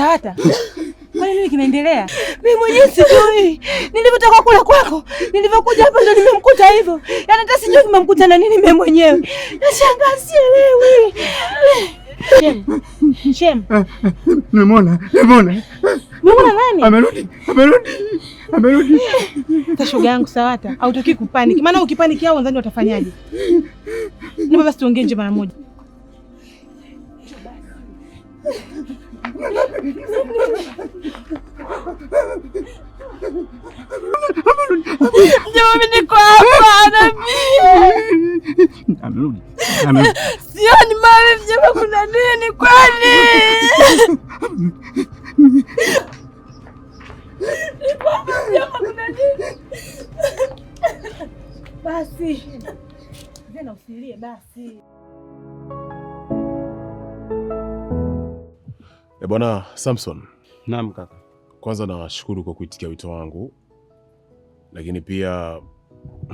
Sawata. Kwani nini kinaendelea? Mimi mwenyewe sijui. Nilipotoka kula kwako, nilipokuja hapa ndo nimemkuta hivyo. Yaani hata sijui nimemkuta na nini mimi mwenyewe. Nashangaa sielewi. Shem. Nimeona. Nimeona nani? Amerudi. Sasa shoga yangu Sawata, hautaki kupaniki. Maana ukipaniki hao wenzani watafanyaje? Nipo basi tuongee nje mara moja. Jamani niko hapa na mimi. Amerudi. Sioni mama mjema kuna nini kwani? Mjema kuna nini? Basi. Tena usilie basi. Bwana Samson. Naam kaka. Kwanza nawashukuru kwa kuitikia wito wangu. Lakini pia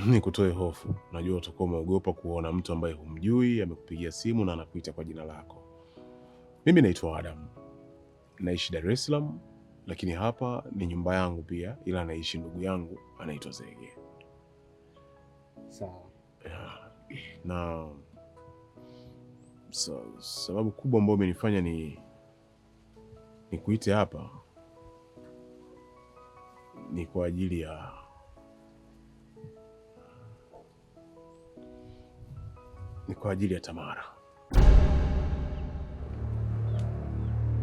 nikutoe hofu. Najua utakuwa umeogopa kuona mtu ambaye humjui amekupigia simu na anakuita kwa jina lako. Mimi naitwa Adam. Naishi Dar es Salaam, lakini hapa ni nyumba yangu pia, ila naishi ndugu yangu anaitwa Zege. Sawa. Na sababu kubwa ambayo imenifanya nikuite hapa ni kwa ajili ya Tamara.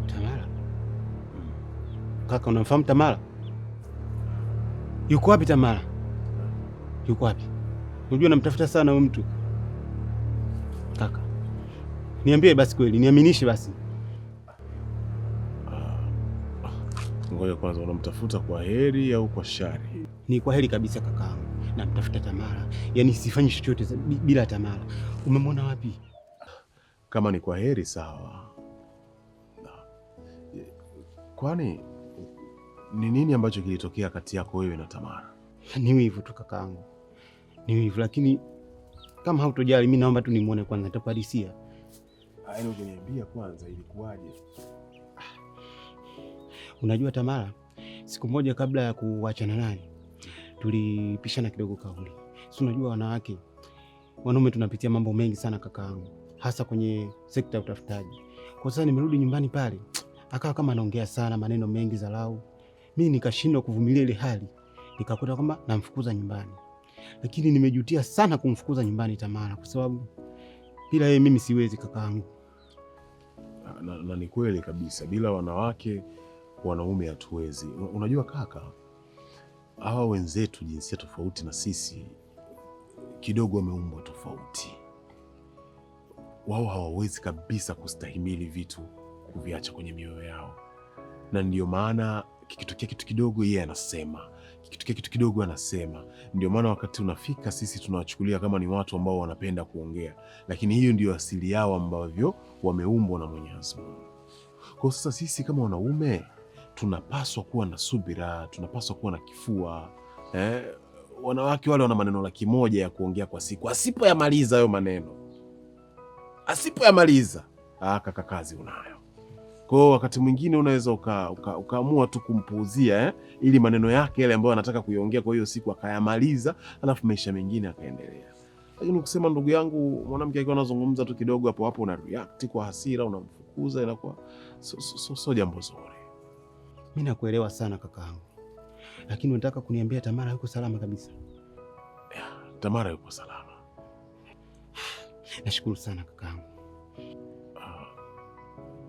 Tamara? Kaka, unamfahamu Tamara? Yuko wapi Tamara? Yuko wapi? Unajua namtafuta sana huyu mtu. Kaka, niambie basi kweli, niaminishe basi. Ngoja kwanza, unamtafuta kwa heri au kwa shari? Ni kwa heri kabisa kakaangu. Namtafuta Tamara. Yaani sifanyi chochote bila Tamara. Umemwona wapi? Kama ni kwa heri sawa. Kwani ni nini ambacho kilitokea kati yako wewe na Tamara? Ni wivu tu kakaangu. Ni wivu, lakini kama hautojali mimi naomba tu nimuone kwanza, nitakuhadisia. Yaani ungeniambia kwanza ilikuwaje? Unajua Tamara, siku moja kabla ya kuachana naye tulipishana kidogo kauli. Si unajua wanaume tunapitia mambo mengi sana kakaangu, hasa kwenye sekta ya utafutaji. Kwa sasa nimerudi nyumbani pale, akawa kama anaongea sana maneno mengi dharau. Mimi nikashindwa kuvumilia ile hali, nikakuta kwamba namfukuza nyumbani. Lakini nimejutia sana kumfukuza nyumbani Tamara, kwa sababu bila yeye mimi siwezi kakaangu. Na ni kweli kabisa, bila wanaume hatuwezi. Unajua kaka, hawa wenzetu jinsia tofauti na sisi kidogo wameumbwa tofauti. Wao hawawezi kabisa kustahimili vitu kuviacha kwenye mioyo yao, na ndio maana kikitokea kitu kidogo yeye anasema, kikitokea kitu kidogo anasema. Ndio maana wakati unafika sisi tunawachukulia kama ni watu ambao wanapenda kuongea, lakini hiyo ndio asili yao ambavyo wameumbwa na Mwenyezi Mungu. Kwa sasa sisi kama wanaume tunapaswa kuwa na subira, tunapaswa kuwa na kifua. Wanawake wale wana maneno 100 ya kuongea kwa siku. Asipoyamaliza hayo maneno, kaka kazi unayo. Kwa wakati mwingine unaweza ukaamua tu kumpuuzia ili maneno yake yale ambayo anataka kuiongea kwa hiyo siku akayamaliza, alafu maisha mengine akaendelea. Lakini ukisema ndugu yangu, mwanamke akiwa anazungumza tu kidogo hapo hapo una react kwa hasira, unamfukuza, inakuwa so jambo zuri. Mimi nakuelewa sana kakaangu. Lakini unataka kuniambia Tamara yuko salama kabisa? Tamara yuko salama. Nashukuru sana kakaangu.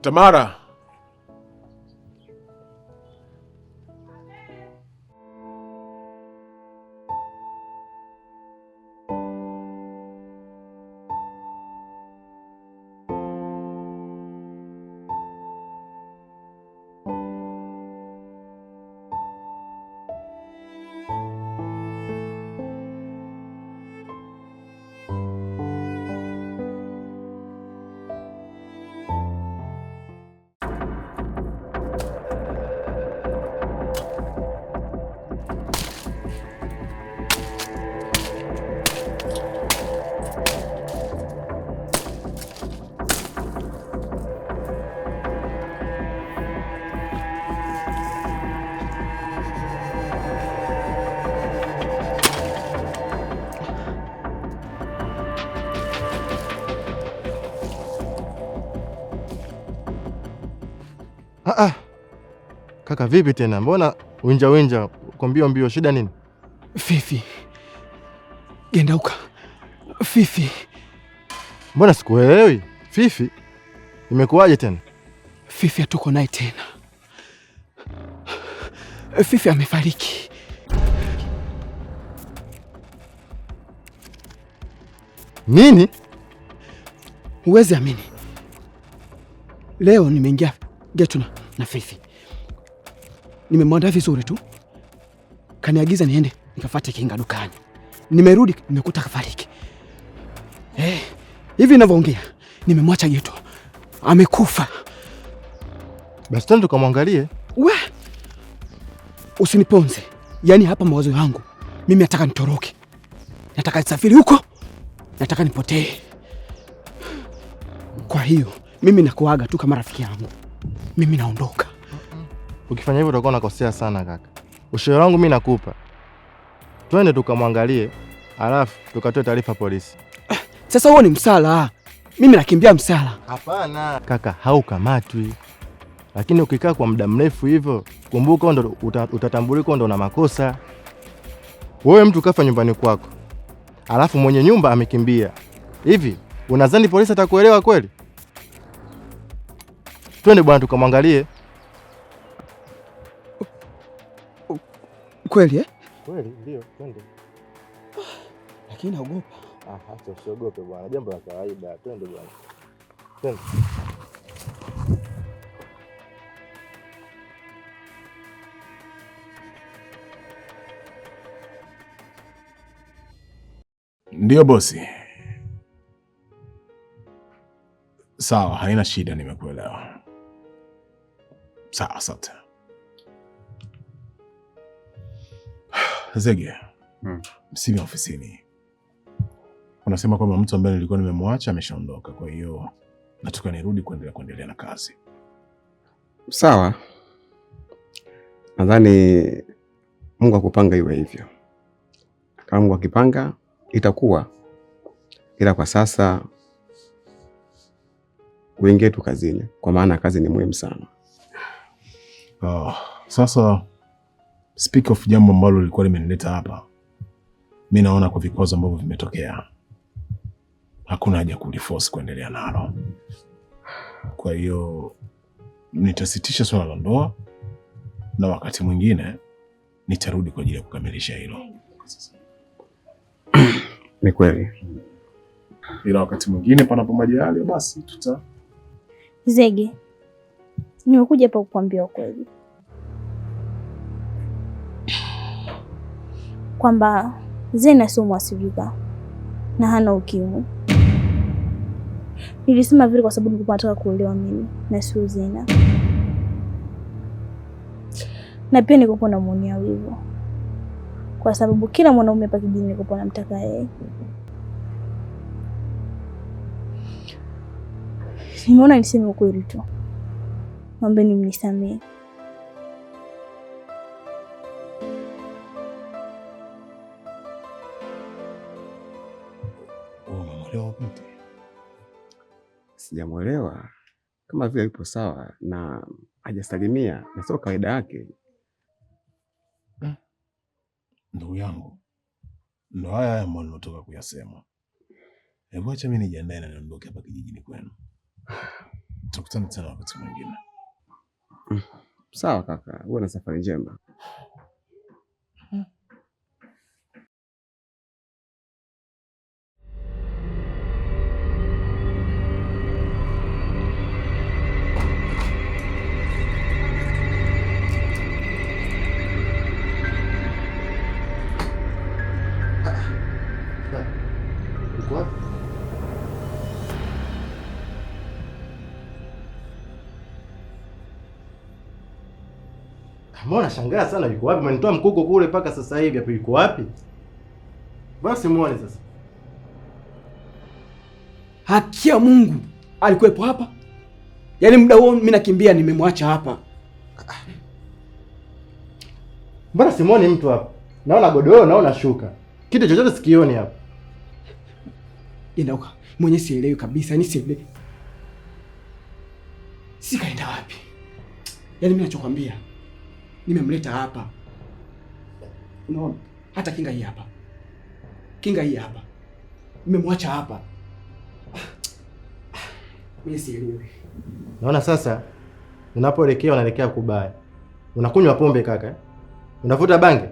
Tamara. Kaka vipi tena? Mbona winja uko mbio, shida nini? Fifi. Gendauka. Fifi. Mbona sikuelewi? Fifi? Imekuwaje tena? Fifi hatuko naye tena. Fifi amefariki. Nini? Huwezi amini. Leo nimeingia getu na Fifi. Nimemwandaa vizuri tu. Kaniagiza niende nikafuate kinga dukani. Nimerudi nimekuta kafariki. Hivi ninavyoongea nimemwacha getu. Amekufa. Basi twende tukamwangalie. Usiniponze. Yaani hapa mawazo yangu mimi nataka nitoroke. Nataka nisafiri huko. Nataka nipotee. Kwa hiyo mimi nakuaga tu kama rafiki yangu. Mimi naondoka. Ukifanya hivyo utakuwa unakosea sana kaka. Ushauri wangu mimi nakupa. Twende tukamwangalie, alafu tukatoe taarifa polisi. Sasa huo ni msala. Mimi nakimbia msala. Hapana. Kaka, haukamatwi. Lakini ukikaa kwa muda mrefu hivyo, kumbuka ndo utatambulika ndo una makosa. Wewe mtu kafa nyumbani kwako. Alafu mwenye nyumba amekimbia. Hivi, unadhani polisi atakuelewa kweli? Twende bwana tukamwangalie. Kweli Kweli, ndio, twende. Lakini naogopa. Acha usiogope bwana, jambo la kawaida. Twende bwana. Twende. Ndio bosi. Sawa, haina shida, nimekuelewa. Sawa, asante. Zege. Msimi ofisini. Unasema kwamba mtu ambaye nilikuwa nimemwacha ameshaondoka, kwa hiyo nataka nirudi kuendelea na kazi. Sawa. Nadhani Mungu akupanga iwe hivyo. Kama Mungu akipanga itakuwa. Ila kwa sasa uingie tu kazini, kwa maana kazi ni muhimu sana. Sasa speak of jambo ambalo lilikuwa limenileta hapa. Mimi naona kwa vikwazo ambavyo vimetokea hakuna haja kuliforce kuendelea nalo. Kwa hiyo nitasitisha swala la ndoa na wakati mwingine nitarudi kwa ajili ya kukamilisha hilo. Ni kweli. Ila wakati mwingine panapo majaliwa basi Zege, nimekuja hapa kukuambia ukweli kwamba Zena sio mwasirika na hana ukimwi. Nilisema vile kwa sababu nilikuwa nataka kuolewa mimi na sio Zena, na pia nilikuwa namuonea wivu kwa sababu kila mwanaume hapa kijijini nilikuwa namtaka yeye. Nimeona niseme ukweli tu. Naombeni mnisamehe. Sijamuelewa. Kama vile yupo sawa na hajasalimia na sio kawaida yake. Ndugu yangu, ndo haya ambayo natoka kuyasema. Hebu acha mimi nijiandae na niondoke hapa kijijini kwenu. Tukutane tena wakati mwingine. Sawa kaka, uwe na safari njema. Mbona shangaa sana, yuko wapi? Mmenitoa mkoko kule mpaka sasa hivi hapo, yuko wapi? Bwana simuone sasa. Haki ya Mungu alikuwepo hapa. Yaani muda huo mimi nakimbia nimemwacha hapa. Mbona simuone mtu hapa? Naona godoro, naona shuka. Kitu chochote sikioni hapa. Gendauka, mwenye sielewi kabisa, yani sielewi. Sikaenda wapi? Yaani mimi nachokwambia, nimemleta hapa. Unaona? Hata kinga hii hapa. Kinga hii hapa. Nimemwacha hapa. Mimi sielewi. Naona sasa unapoelekea unaelekea kubaya. Unakunywa pombe kaka. Unavuta bangi.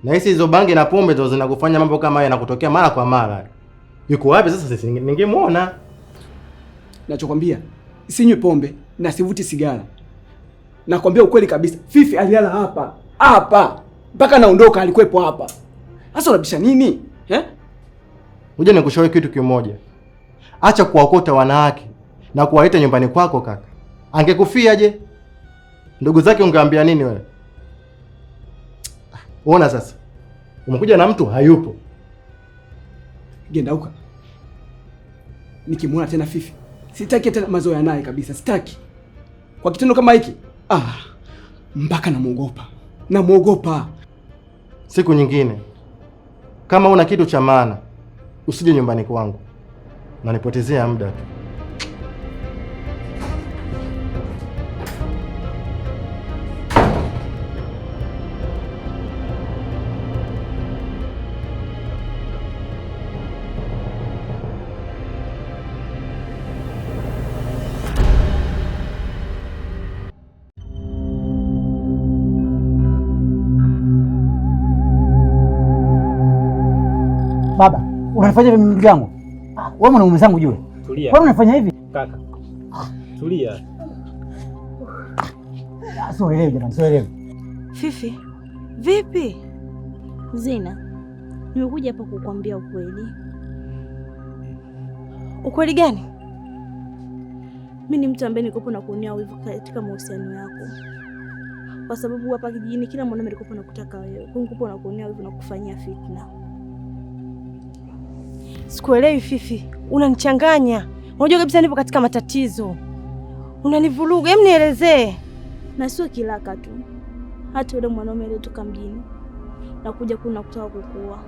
Na hizo bangi na pombe ndio zinakufanya mambo kama haya yanakutokea mara kwa mara. Yuko wapi sasa sisi ningemuona? Nachokwambia, sinywe pombe na sivuti sigara. Nakwambia ukweli kabisa. Fifi alilala hapa. Hapa. Mpaka naondoka alikuwepo hapa. Sasa unabisha nini? Ngoja nikushauri kitu kimoja. Acha kuwaokota wanawake na kuwaita nyumbani kwako kaka. Angekufia je? Ndugu zake ungeambia nini wewe? Ona sasa. Umekuja na mtu hayupo. Gendauka. Nikimwona tena Fifi, sitaki tena mazoea naye kabisa, sitaki. Kwa kitendo kama hiki, mpaka namuogopa. Namuogopa. Siku nyingine kama una kitu cha maana usije nyumbani kwangu. Na nipotezea muda tu. Baba, unafanya hivi ndugu yangu? Wewe mwana mume zangu jue. Tulia. Wewe unafanya hivi? Kaka. Tulia. Sielewi jamani, sielewi. Fifi, vipi? Zina, nimekuja hapa kukuambia ukweli. Ukweli gani? Mimi ni mtu ambaye nikopo na kuonea wivu katika mahusiano yako. Kwa sababu hapa kijijini kila mwanaume nikopo na kutaka wewe. Kwa nikopo na kuonea wivu na kufanyia fitna. Sikuelewi Fifi, unanichanganya. Unajua kabisa nipo katika matatizo. Unanivuruga, hebu nielezee. Na sio kilaka tu. Hata yule mwanaume aliyetoka mjini na kuja kuna kutaka kukua.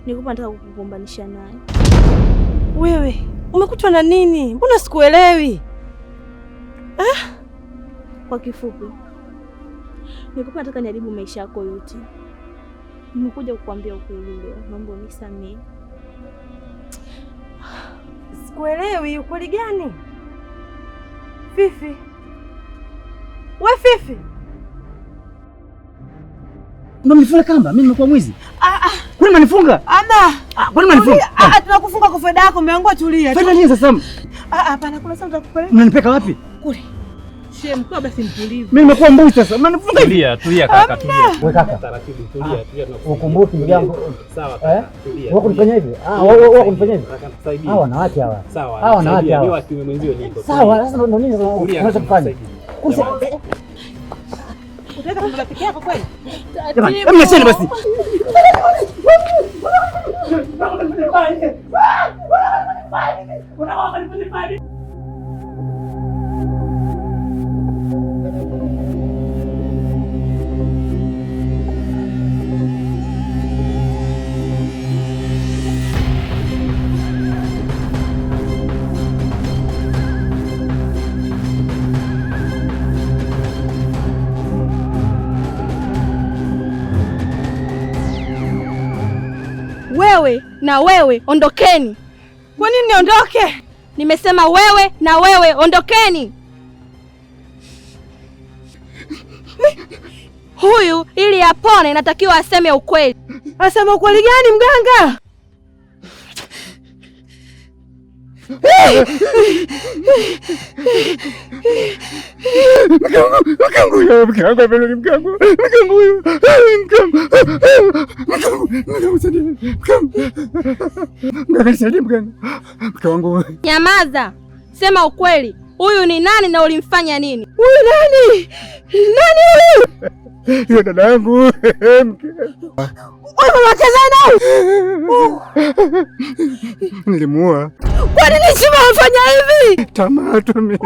Nilikuwa nataka kukugombanisha naye. Wewe, umekutwa na nini? Mbona sikuelewi? Kwa kifupi, nilikuwa nataka niharibu maisha yako yote. Nimekuja kukuambia ukweli leo. Naomba unisamehe. Sikuelewi, ukweli gani? Fifi. We Fifi. Unanifunga kamba? Mimi nimekuwa mwizi? Kwani unanifunga? Kwani unanifunga? Tunakufunga kwa faida yako, mmeangua tulia. Faida nini sasa? Hapana, kuna sababu za kupeleka. Unanipeka wapi? Kule. Shem, kwa basi mtulivu. Mimi nimekuwa mbuzi sasa. Unanifunga hivi? Tulia kaka, tulia. Wewe kaka. Taratibu, tulia. Ukumbuki ndugu yangu. Sawa kaka, tulia. Wewe kunifanya hivi? Wewe kunifanya hivi? Nataka kukusaidia. Hawa wanawake hawa. Sawa. Hawa wanawake hawa. Ni wa kiume mwenzio niko. Sawa, sasa ndo nini unaweza kufanya? Unataka kumla peke yako kweli? Jamani, hebu niacheni basi. Wewe na wewe ondokeni. Kwa nini niondoke? Nimesema wewe na wewe ondokeni. Huyu ili apone natakiwa aseme ukweli. Asema ukweli gani mganga? Nyamaza. Sema ukweli. Huyu ni nani na ulimfanya nini? Huyu nani? Nani huyu? Yule dada yangu. Wewe unacheza naye? Nilimuoa. Kwa nini Shima unafanya hivi? Tamaa tu mimi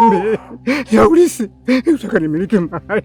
ya ulisi. Utaka nimiliki mali.